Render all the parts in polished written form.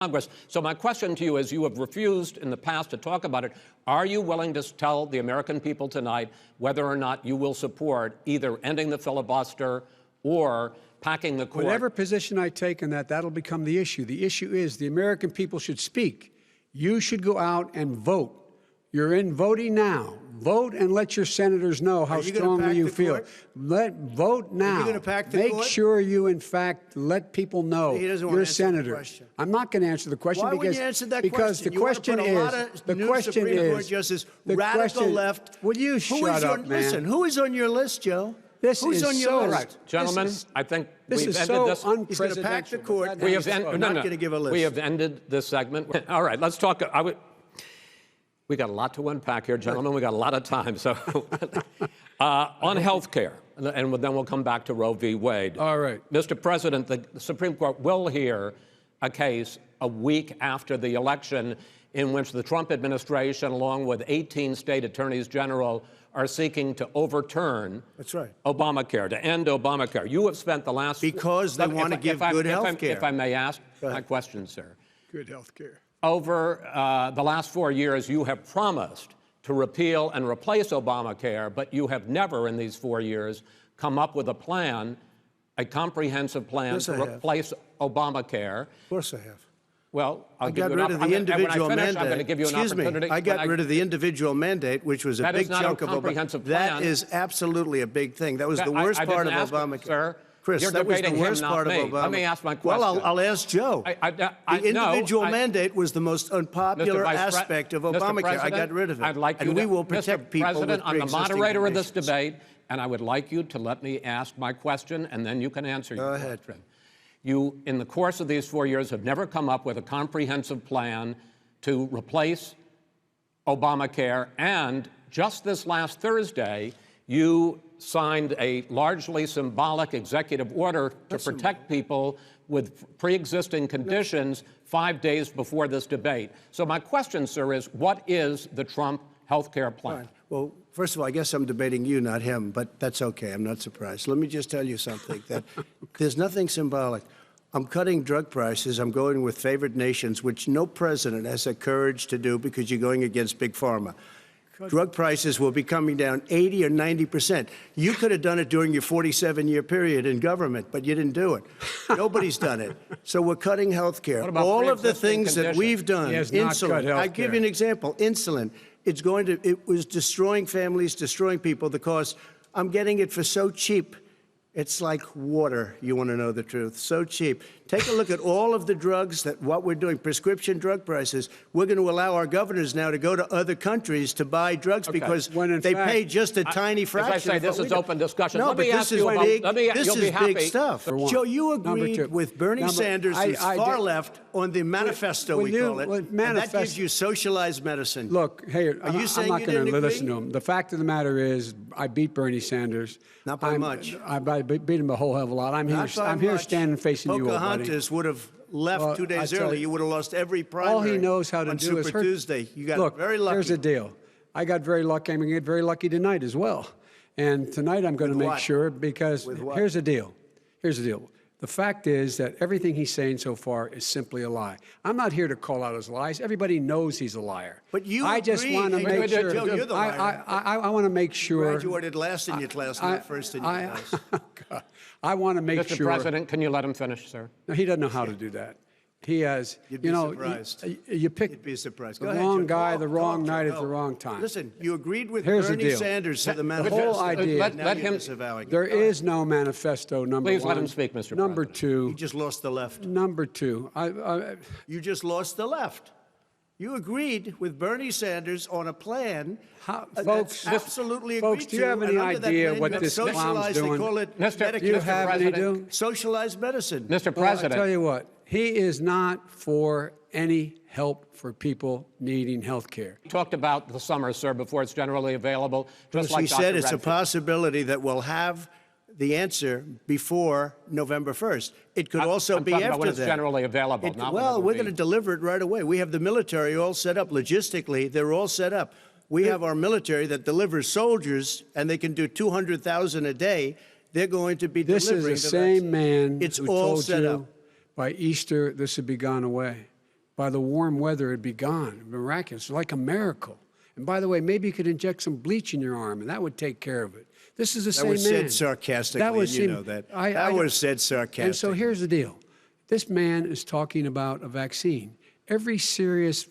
Congress. So my question to you is, you have refused in the past to talk about it. Are you willing to tell the American people tonight whether or not you will support either ending the filibuster or packing the court? Whatever position I take on that, that'll become the issue. The issue is the American people should speak. You should go out and vote. You're in voting now. Vote and let your senators know how strongly you feel. Vote now. Are you going to pack the Make court? sure you, in fact, let people know He doesn't want you're a to answer the senator. question. I'm not going to answer the question Why because wouldn't you answer that because question? the question You want to put a lot of the new question Supreme Court is justice, the radical question, left. Will you shut up, man? Listen, who is on your list, Joe? This Who's is on your so list? Right, gentlemen, I think this we've is ended so this. unprecedented. He's going to pack the court. We have I'm not going to give a list. We have ended this segment. All right, let's talk. We got a lot to unpack here, gentlemen. We got a lot of time. So, on health care, and then we'll come back to Roe v. Wade. All right. Mr. President, the Supreme Court will hear a case a week after the election in which the Trump administration, along with 18 state attorneys general, are seeking to overturn Obamacare, to end Obamacare. You have spent the last... Because they want to give good health care. If I may ask my question, sir. Good health care. Over the last 4 years, you have promised to repeal and replace Obamacare, but you have never in these 4 years come up with a plan, a comprehensive plan to replace Obamacare. Of course I have. Well, I got rid of the individual mandate. I'm going to give you an opportunity. I got rid of the individual mandate, which was a big chunk of comprehensive plan. That is absolutely a big thing. That was the worst part of Obamacare. Sir, Chris, that was the worst part of Obamacare. Let me ask my question. Well, I'll ask Joe. The individual mandate was the most unpopular aspect of Obamacare. I got rid of it. I'd like and we will protect people with President, I'm the moderator of this conditions. debate, and I would like you to let me ask my question, and then you can answer your question. You, in the course of these 4 years, have never come up with a comprehensive plan to replace Obamacare, and just this last Thursday, you signed a largely symbolic executive order to protect people with pre-existing conditions 5 days before this debate. So my question, sir, is what is the Trump health care plan? Fine. Well, first of all, I guess I'm debating you, not him, but that's okay. I'm not surprised. Let me just tell you something, that there's nothing symbolic. I'm cutting drug prices. I'm going with favored nations, which no president has the courage to do because you're going against Big Pharma. Drug prices will be coming down 80 or 90%. You could have done it during your 47-year period in government, but you didn't do it. Nobody's done it. So we're cutting health care. All of the things that we've done, insulin, I'll give you an example, insulin, it was destroying families, destroying people. The cost, I'm getting it for so cheap. It's like water, you want to know the truth. So cheap. Take a look at all of the drugs what we're doing, prescription drug prices. We're going to allow our governors now to go to other countries to buy drugs because they pay just a tiny fraction. As I say, this is open discussion. No, let but me ask this is you about, big, this is big stuff. Joe, you Number agreed two. with Bernie Sanders, who's far left, on the manifesto, we call it, and that gives you socialized medicine. Look, hey, Are you saying I'm not you going didn't to agree? listen to him. The fact of the matter is, I beat Bernie Sanders. Not by much. I beat him a whole hell of a lot. I'm here standing facing you, old buddy. Pocahontas would have left 2 days early. You would have lost every primary. All he knows how to on do is Super Tuesday. You got very lucky. Here's the deal. I got very lucky. I'm going to get very lucky tonight as well. And tonight I'm going to make sure, because here's the deal. Here's the deal. The fact is that everything he's saying so far is simply a lie. I'm not here to call out his lies. Everybody knows he's a liar. But you I just want to make sure. Joe, you're the liar. I want to make sure. You graduated last in your class, not first in your class. I want to make Mr. sure. Mr. President, can you let him finish, sir? No, he doesn't know how to do that. He has, You'd be surprised. You picked You'd be surprised. the Go ahead, wrong Joe. guy, the wrong Joe, night go. at the wrong time. Listen, you agreed with Here's the Bernie deal. Sanders to the The manifesto. whole idea. Let him. There is no manifesto, number Please one. let him speak, Mr. Number President. two. You just lost the left. Number two. You just lost the left. You agreed with Bernie Sanders on a plan Folks, absolutely agreed folks, do you have any idea what this clown's doing? They call it Mr. Do you Mr. have any President. socialized medicine. Mr. Well, I President. tell you what, he is not for any help for people needing health care. We talked about the summer, sir, before it's generally available. Just like He said Dr. it's a Redfield. possibility that we'll have the answer before November 1st. It could also I'm be talking after about when it's that. generally available. Not Well, we're going to to. deliver it right away. We have the military all set up. Logistically, they're all set up. We have our military that delivers soldiers, and they can do 200,000 a day. They're going to be This delivering is the same man It's who all told set you up. by Easter this would be gone away. by the warm weather, it'd be gone. Miraculous, like a miracle. And by the way, maybe you could inject some bleach in your arm, and that would take care of it. This is the same man. That was said sarcastically, and you know that. That was said sarcastically. And so here's the deal. This man is talking about a vaccine. Every serious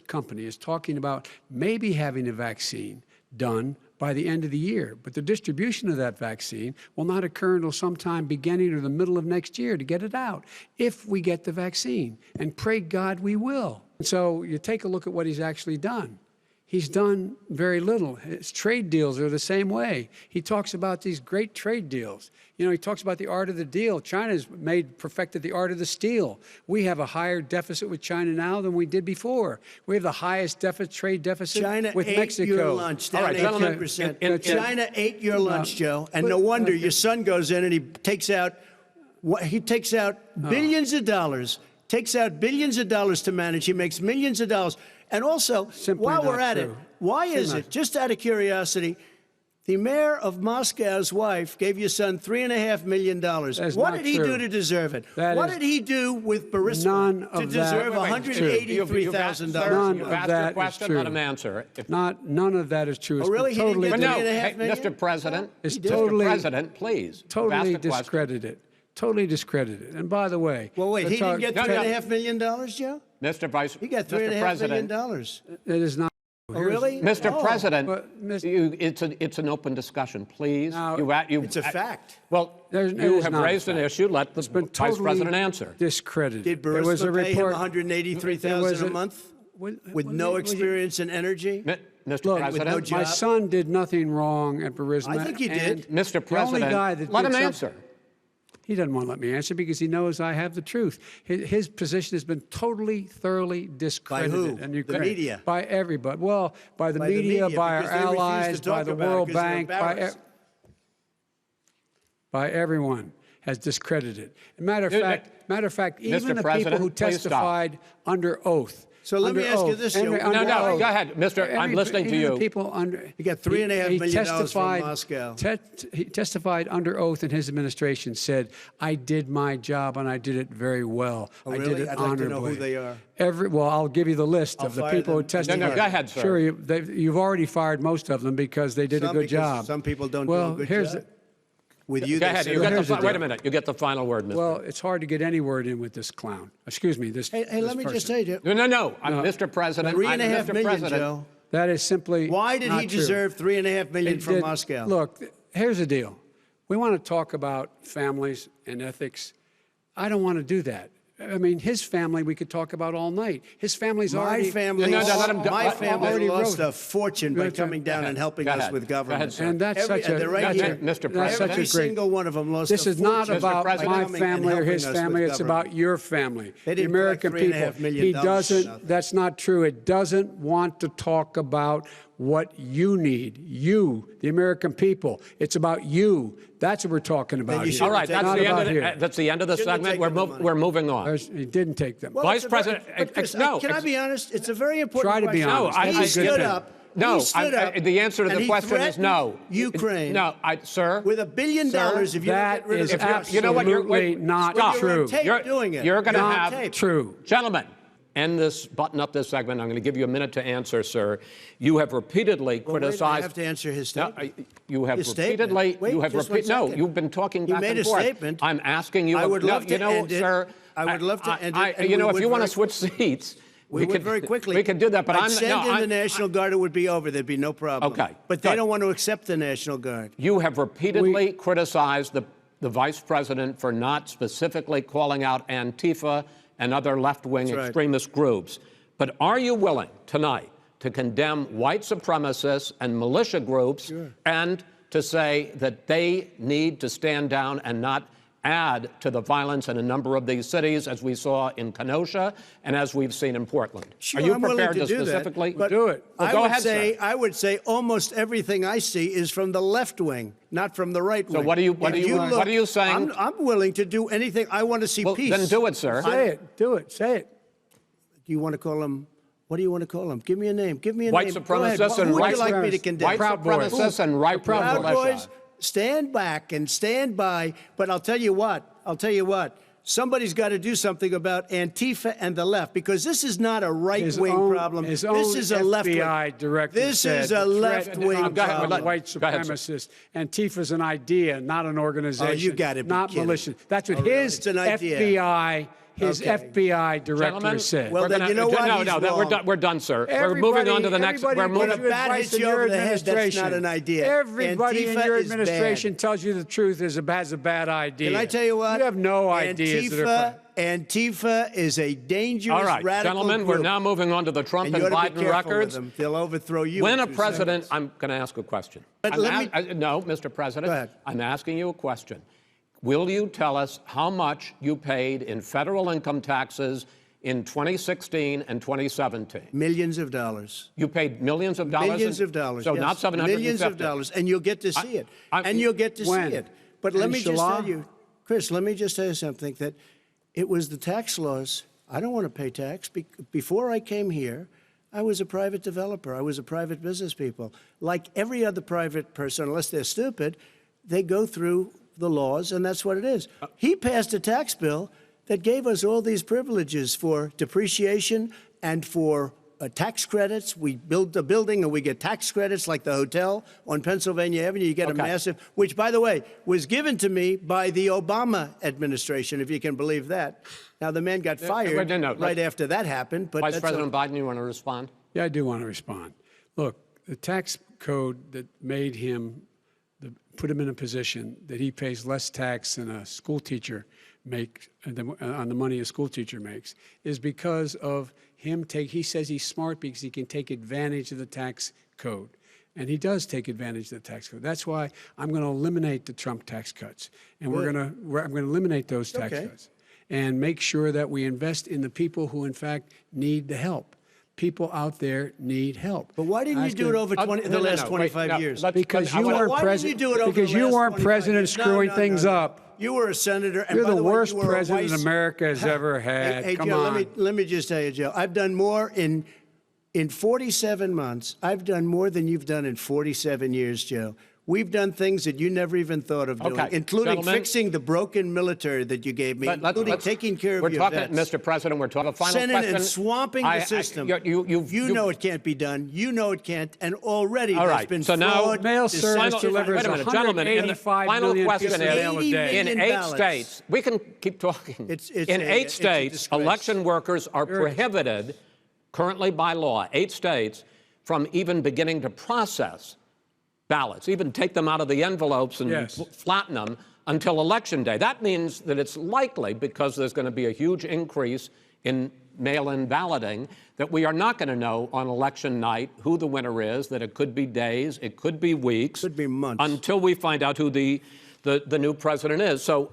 company is talking about maybe having a vaccine done by the end of the year. But the distribution of that vaccine will not occur until sometime beginning or the middle of next year to get it out, if we get the vaccine. And pray God we will. So you take a look at what he's actually done. He's done very little. His trade deals are the same way. He talks about these great trade deals. You know, he talks about the art of the deal. China's perfected the art of the steal. We have a higher deficit with China now than we did before. We have the highest trade deficit with Mexico. China ate your lunch. All right, gentlemen. China ate your lunch, Joe. And no wonder your son goes in and he takes out billions of dollars. Takes out billions of dollars to manage. He makes millions of dollars. And also, while we're at it, why is it, just out of curiosity, the mayor of Moscow's wife gave your son $3.5 million. What did he do to deserve it? What did he do with Burisma to deserve $183,000? You've asked your question, let him answer. None of that is true. Oh, really? He didn't get $3.5 million? Mr. President, Mr. President, please. Totally discredited. Totally discredited. And by the way, well, wait, he didn't get $3.5 million, Joe? Mr. Vice, he got $3.5 million. It is not. Oh, really? Mr. President, it's an open discussion, please. It's a fact. Well, you have raised an issue. Let the Vice President answer. Discredited. Did Burisma pay him $183,000 a month with no experience in energy? Mr. President, my son did nothing wrong at Burisma. I think he did. Mr. President, let him answer. He doesn't want to let me answer because he knows I have the truth. His position has been totally, thoroughly discredited. By who? The media? By everybody. Well, by the media, by our allies, by the World Bank, by everyone has discredited. Matter of fact, even the people who testified under oath. So let me ask you this, Joe. No, go ahead, Mr. I'm listening to you. He got $3.5 million from Moscow. He testified under oath in his administration, said, I did my job and I did it very well. Oh, I really? did it I'd honorably. like to know who they are. Well, I'll give you the list of the people who testified. No, go ahead, sir. Sure, you've already fired most of them because they did a good job. Some people don't do a good job. With you, go ahead. Wait a minute. You get the final word, Mr. Well, it's hard to get any word in with this clown. Excuse me. Hey, let me just tell you. No. I'm Mr. President. $3.5 million, Joe. That is simply Why did he deserve $3.5 million from Moscow? Look, here's the deal. We want to talk about families and ethics. I don't want to do that. I mean, his family we could talk about all night. His family's already... My family lost a fortune by coming down and helping us with government. And that's such a... Mr. President. Every single one of them lost a fortune. This is not about my family or his family. It's about your family, the American people. He doesn't... That's not true. It doesn't want to talk about what you need, you, the American people. It's about you. That's what we're talking about here. All right, that's the end of the segment. We're moving on. He didn't take them. Well, Vice President, no. Can I be honest? It's a very important question. Try to be honest. He stood up. No, the answer to the question is no. Ukraine. No, sir. With $1 billion, if you that get rid is of absolutely not true. You're doing it. You're going to have true. Gentlemen, button up this segment. I'm going to give you a minute to answer, sir. You have repeatedly criticized. I have to answer his statement. No, you have repeatedly. No, you've been talking back and forth. You made a statement. I'm asking you. I would love to end it. Sir. I would love to end it. You know, if you want to switch seats. We could very quickly. We could do that, but send in the National Guard. It would be over. There'd be no problem. Okay. But they don't want to accept the National Guard. You have repeatedly criticized the Vice President for not specifically calling out Antifa and other left-wing extremist groups. But are you willing tonight to condemn white supremacists and militia groups and to say that they need to stand down and not add to the violence in a number of these cities, as we saw in Kenosha and as we've seen in Portland? Sure, are you I'm prepared to do specifically do it? Well, go ahead, sir. I would say almost everything I see is from the left wing, not from the right wing. So what are you saying? I'm willing to do anything. I want to see peace. Then do it, sir. Say it. Do it. Say it. Do you want to call him? What do you want to call him? Give me a name. Give me a white name. Supremacists and who would you like me to condemn? White supremacists and right-wing militia. Stand back and stand by. But I'll tell you what. somebody's got to do something about Antifa and the left, because this is not a right-wing problem. This is a left-wing. FBI director This said is a left-wing problem. White supremacists. Antifa's an idea, not an organization. Oh, you gotta be not kidding. militia. That's what Oh, really? his It's an idea. FBI. His Okay. FBI director Gentlemen, said. Well, then you know what? No, He's no, wrong. we're done, sir. We're moving on to the next. Everybody We're moving. gives you Bat advice hits in you your over the head, that's administration. not an idea. Everybody in Antifa your is administration bad. tells you the truth has a bad idea. Can I tell you what? You have no ideas. Antifa is a dangerous, All right, radical gentlemen, group. we're now moving on to the Trump And and you ought to be Biden careful with records. them. They'll overthrow you. When in a 2 president, seconds. I'm going to ask a question. But No, Mr. President, Go ahead. I'm asking you a question. Will you tell us how much you paid in federal income taxes in 2016 and 2017? Millions of dollars. You paid millions of dollars? Millions of dollars. So yes. not 750? Millions of dollars. And you'll get to see it. And you'll get to When? see it. But let me just Inshallah? tell you, Chris, let me just tell you something, that it was the tax laws. I don't want to pay tax. Before I came here, I was a private developer. I was a private business people. Like every other private person, unless they're stupid, they go through the laws, and that's what it is. He passed a tax bill that gave us all these privileges for depreciation and for tax credits. We build a building and we get tax credits, like the hotel on Pennsylvania Avenue. You get a massive, which, by the way, was given to me by the Obama administration, if you can believe that. Now, the man got fired right after that happened. But Vice President Biden, you want to respond? Yeah, I do want to respond. Look, the tax code that made him, put him in a position that he pays less tax than a school teacher makes on the money a school teacher makes is because of him he says he's smart because he can take advantage of the tax code. And he does take advantage of the tax code. That's why I'm going to eliminate the Trump tax cuts. And I'm going to eliminate those tax cuts and make sure that we invest in the people who, in fact, need the help. People out there need help. But why didn't you do it over the last 25 years? Because you weren't president. Because you weren't president screwing things up. You were a senator. And You're by the way, worst you were president America has ever had. Hey, Come Joe, on. let me just tell you, Joe. I've done more in 47 months. I've done more than you've done in 47 years, Joe. We've done things that you never even thought of doing, including fixing the broken military that you gave me, including taking care of your vets. Mr. President, we're talking final Senate question. and swamping the system. You know it can't be done. You know it can't. And already there's been fraud. now mail service delivers 185 million pieces of mail a day. In 8 states, we can keep talking. In 8 states, election workers are prohibited currently by law, 8 states, from even beginning to process ballots, even take them out of the envelopes and flatten them until Election Day. That means that it's likely, because there's going to be a huge increase in mail-in balloting, that we are not going to know on election night who the winner is, that it could be days, it could be weeks. Could be months. Until we find out who the new president is. So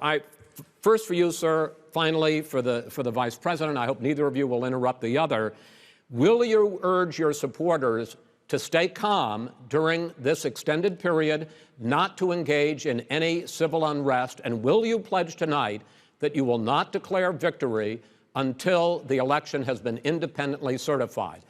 first for you, sir, finally for the vice president, I hope neither of you will interrupt the other. Will you urge your supporters to stay calm during this extended period, not to engage in any civil unrest? And will you pledge tonight that you will not declare victory until the election has been independently certified?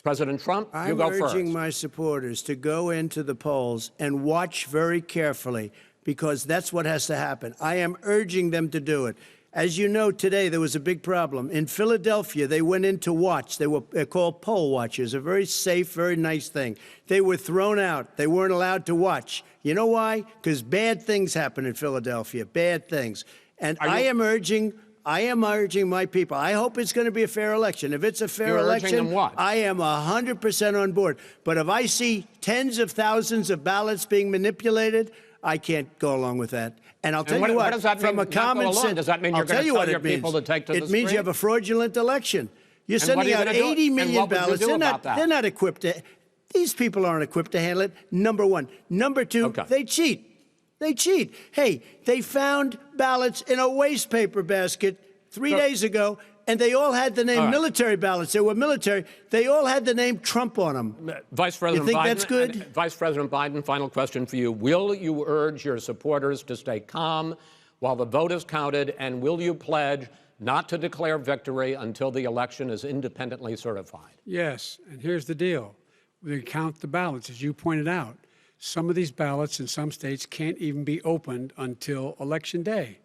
President Trump, you go first. I'm urging my supporters to go into the polls and watch very carefully, because that's what has to happen. I am urging them to do it. As you know, today there was a big problem. In Philadelphia, they went in to watch. They're called poll watchers, a very safe, very nice thing. They were thrown out. They weren't allowed to watch. You know why? Because bad things happen in Philadelphia, bad things. And I am urging my people. I hope it's going to be a fair election. If it's a fair election, I am 100% on board. But if I see tens of thousands of ballots being manipulated, I can't go along with that. And I'll tell you what, does that mean, from a common sense, does that mean you're going to tell your people to take to the street? It means you have a fraudulent election. You're sending out 80 million ballots. They're not equipped to. These people aren't equipped to handle it. Number one. Number two, they cheat. They cheat. Hey, they found ballots in a waste paper basket 3 days ago, and they all had the name military ballots. They were military. They all had the name Trump on them. Vice President you think Biden, that's good? Vice President Biden, final question for you. Will you urge your supporters to stay calm while the vote is counted, and will you pledge not to declare victory until the election is independently certified? Yes, and here's the deal. We count the ballots, as you pointed out. Some of these ballots in some states can't even be opened until Election Day.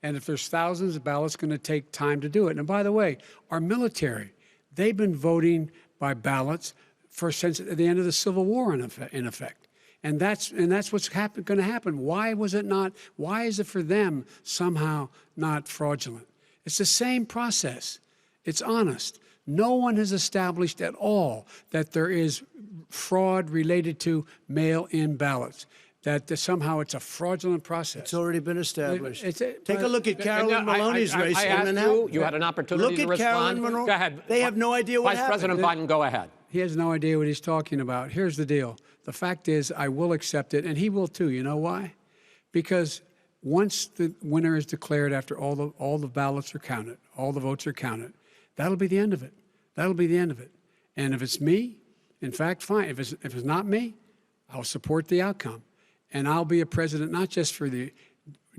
And if there's thousands of ballots, it's going to take time to do it. And by the way, our military, they've been voting by ballots since the end of the Civil War, in effect. And that's what's going to happen. Why was it not? Why is it for them somehow not fraudulent? It's the same process. It's honest. No one has established at all that there is fraud related to mail-in ballots, that somehow it's a fraudulent process. It's already been established. Take a look at Carolyn Maloney's race I in asked Manhattan. you had an opportunity to respond. Look at Carolyn Maloney. Go ahead. They have no idea what Vice President Biden, go ahead. He has no idea what he's talking about. Here's the deal. The fact is, I will accept it, and he will too. You know why? Because once the winner is declared, after all the ballots are counted, all the votes are counted, that'll be the end of it. That'll be the end of it. And if it's me, in fact, fine. If it's not me, I'll support the outcome. And I'll be a president not just for the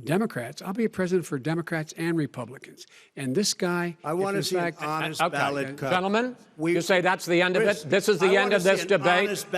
Democrats. I'll be a president for Democrats and Republicans. And this guy, I want to see an honest ballot cut. Gentlemen, you say that's the end of it? This is the end of this debate?